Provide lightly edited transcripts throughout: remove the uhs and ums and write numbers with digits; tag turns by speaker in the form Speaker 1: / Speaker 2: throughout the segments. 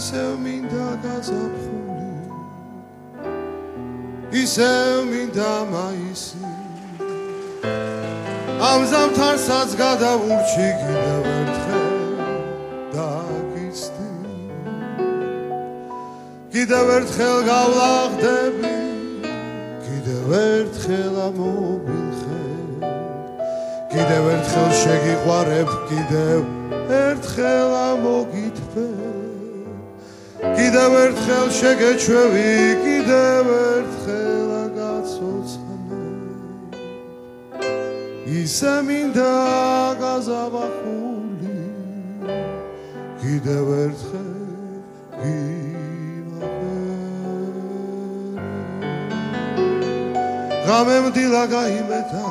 Speaker 1: ისევ მინდა გაზაფხული ისევ მინდა მაისი ამ ზამთარსაც გადავურჩი კიდევ ერთხელ დაგიცდი კიდევ ერთხელ გავლახდები კიდევ ერთხელ ამოვილხე კიდევ ერთხელ შეგიყვარებ კიდევ ერთხელ ამოგითბე კიდევ ერთხელ შეგეჩვევი კიდევ ერთხელ გაცოცხლე ისე მინდა გაზაფხული კიდევ ერთხელ გიმახერე ღამემ დილა გაიმეთა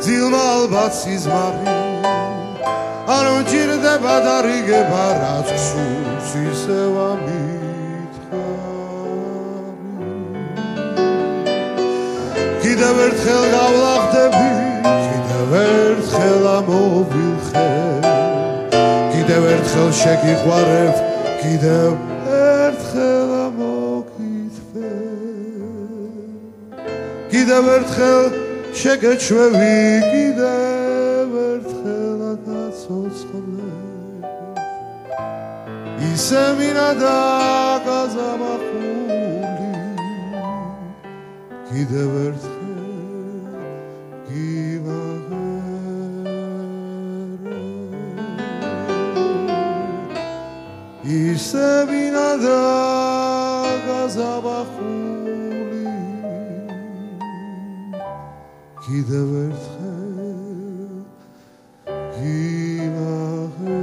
Speaker 1: ძილმა ალბათ სიზმარი არ მჭირდება და რიგება რაც გსურს ისევ ამითხარი კიდევ ერთხელ გავლახდები კიდევ ერთხელ ამოვილხე კიდევ ერთხელ შეგიყვარებ კიდევ ერთხელ ამოგითბე კიდევ ერთხელ შეგეჩვევი კიდევ ერთხელ გაცოცხლე ისე მინდა გაზაფხული კიდევ ერთხელ გიმახერე ისე მინდა გაზაფხული კიდევ ერთხელ გიმახერე